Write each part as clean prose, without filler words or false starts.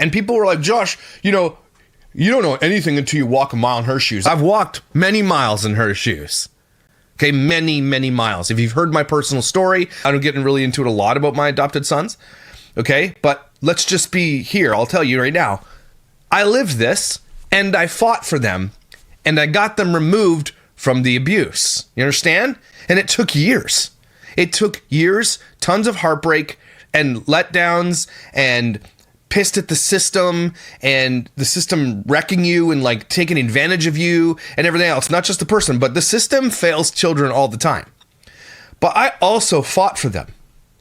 And people were like, Josh, you know, you don't know anything until you walk a mile in her shoes. I've walked many miles in her shoes. Okay, many, many miles. If you've heard my personal story, I don't get really into it a lot about my adopted sons. Okay, but let's just be here. I'll tell you right now. I lived this, and I fought for them, and I got them removed from the abuse. You understand? And it took years. It took years, tons of heartbreak and letdowns and pissed at the system and the system wrecking you and like taking advantage of you and everything else. Not just the person, but the system fails children all the time. But I also fought for them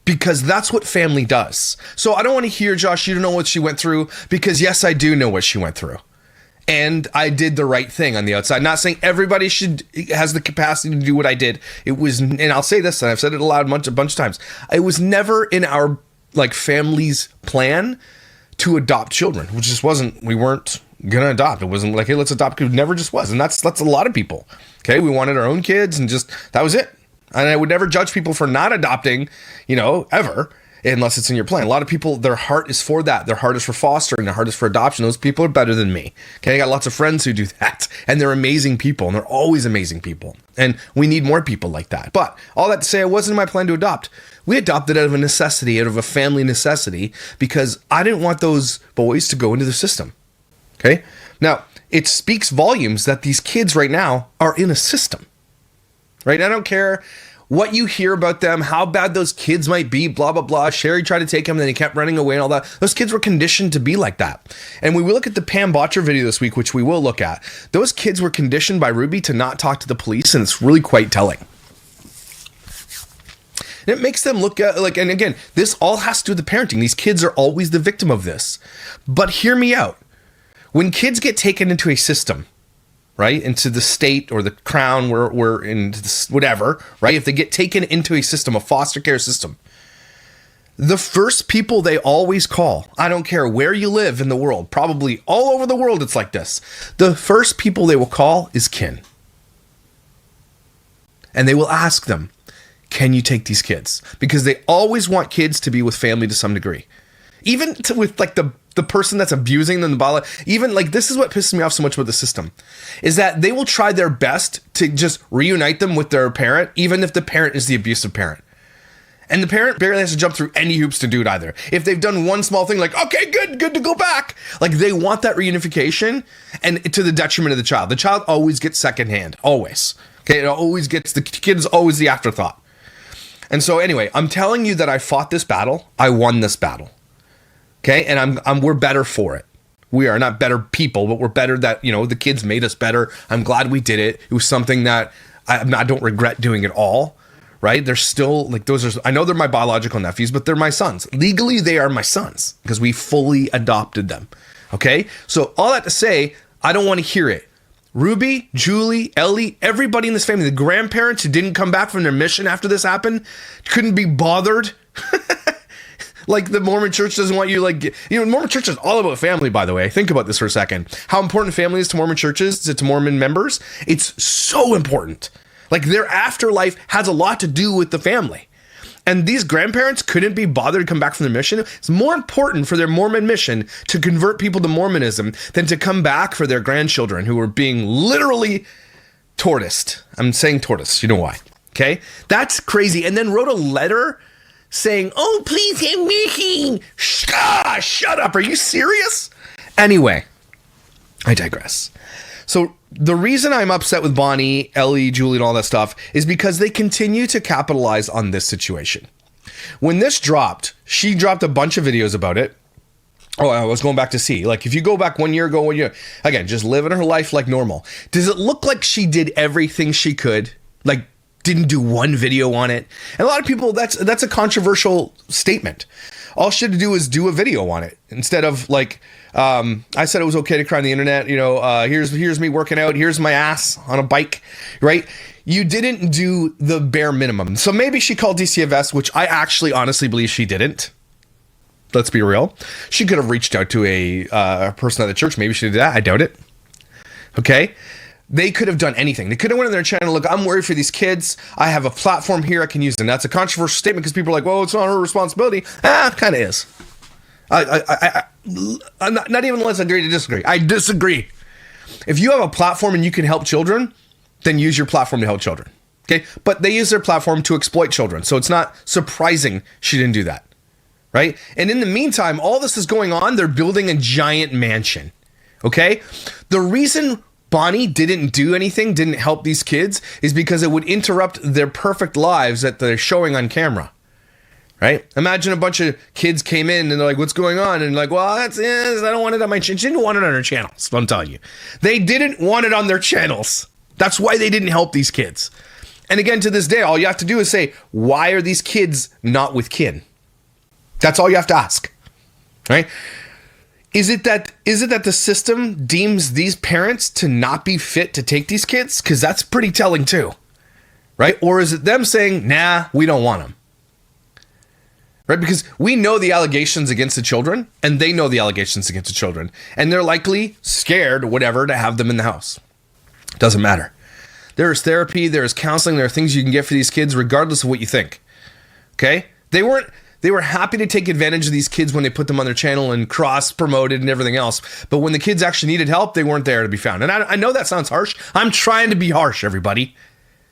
because that's what family does. So I don't want to hear, Josh, you don't know what she went through, because yes, I do know what she went through. And I did the right thing on the outside. Not saying everybody has the capacity to do what I did. It was, and I'll say this, and I've said it aloud a bunch of times. It was never in our like family's plan to adopt children, which just wasn't. We weren't gonna adopt. It wasn't like, hey, let's adopt. It never just was, and that's a lot of people. Okay, we wanted our own kids, and just that was it. And I would never judge people for not adopting, you know, ever. Unless it's in your plan. A lot of people, their heart is for that. Their heart is for fostering. Their heart is for adoption. Those people are better than me. Okay, I got lots of friends who do that. And they're amazing people. And they're always amazing people. And we need more people like that. But all that to say, it wasn't my plan to adopt. We adopted out of a necessity, out of a family necessity, because I didn't want those boys to go into the system. Okay? Now, it speaks volumes that these kids right now are in a system. Right? I don't care what you hear about them, how bad those kids might be, blah, blah, blah. Sherry tried to take him, then he kept running away and all that. Those kids were conditioned to be like that. And when we look at the Pam Botcher video this week, which we will look at, those kids were conditioned by Ruby to not talk to the police, and it's really quite telling. And it makes them look at, like, and again, this all has to do with the parenting. These kids are always the victim of this. But hear me out. When kids get taken into a system, right, into the state or the crown, we're into this, whatever, right? If they get taken into a system, a foster care system, the first people they always call, I don't care where you live in the world, probably all over the world it's like this, the first people they will call is kin. And they will ask them, can you take these kids? Because they always want kids to be with family to some degree. Even with like the person that's abusing them, even like, this is what pisses me off so much about the system, is that they will try their best to just reunite them with their parent, even if the parent is the abusive parent. And the parent barely has to jump through any hoops to do it either. If they've done one small thing, like, okay, good to go back. Like, they want that reunification, and to the detriment of the child. The child always gets secondhand, always. Okay, it always gets, the kid is always the afterthought. And so anyway, I'm telling you that I fought this battle. I won this battle. Okay, and we're better for it. We are not better people, but we're better that, you know, the kids made us better. I'm glad we did it. It was something that I don't regret doing at all, right? They're still, like, I know they're my biological nephews, but they're my sons. Legally, they are my sons because we fully adopted them, okay? So all that to say, I don't want to hear it. Ruby, Julie, Ellie, everybody in this family, the grandparents who didn't come back from their mission after this happened, couldn't be bothered. Like, the Mormon church doesn't want you, like, you know, Mormon church is all about family, by the way. Think about this for a second. How important family is to Mormon churches, to Mormon members. It's so important. Like, their afterlife has a lot to do with the family. And these grandparents couldn't be bothered to come back from their mission. It's more important for their Mormon mission to convert people to Mormonism than to come back for their grandchildren who were being literally tortoised. I'm saying tortoise. You know why. Okay? That's crazy. And then wrote a letter saying, oh, please have mercy. Shut up. Are you serious? Anyway, I digress. So the reason I'm upset with Bonnie, Ellie, Julie, and all that stuff is because they continue to capitalize on this situation. When this dropped, she dropped a bunch of videos about it. Oh, I was going back to see. Like, if you go back 1 year ago, again, just living her life like normal. Does it look like she did everything she could? Like, didn't do one video on it? And a lot of people, that's a controversial statement. All she had to do was do a video on it instead of, like, I said it was okay to cry on the internet. You know, here's me working out. Here's my ass on a bike, right? You didn't do the bare minimum. So maybe she called DCFS, which I actually honestly believe she didn't. Let's be real. She could have reached out to a person at the church. Maybe she did that. I doubt it. Okay. They could have done anything. They could have went on their channel. Look, I'm worried for these kids. I have a platform here I can use. And that's a controversial statement because people are like, well, it's not her responsibility. It kind of is. I'm not even let's agree to disagree. I disagree. If you have a platform and you can help children, then use your platform to help children. Okay? But they use their platform to exploit children. So it's not surprising she didn't do that. Right? And in the meantime, all this is going on. They're building a giant mansion. Okay? The reason Bonnie didn't do anything, didn't help these kids, is because it would interrupt their perfect lives that they're showing on camera. Right? Imagine a bunch of kids came in and they're like, what's going on? And like, well, I don't want it on my channel. She didn't want it on her channels, I'm telling you. They didn't want it on their channels. That's why they didn't help these kids. And again, to this day, all you have to do is say, why are these kids not with kin? That's all you have to ask. Right? Is it that the system deems these parents to not be fit to take these kids? Because that's pretty telling too. Right? Or is it them saying, nah, we don't want them? Right? Because we know the allegations against the children, and they know the allegations against the children. And they're likely scared, whatever, to have them in the house. Doesn't matter. There is therapy, there is counseling, there are things you can get for these kids, regardless of what you think. Okay? They were happy to take advantage of these kids when they put them on their channel and cross-promoted and everything else. But when the kids actually needed help, they weren't there to be found. And I know that sounds harsh. I'm trying to be harsh, everybody.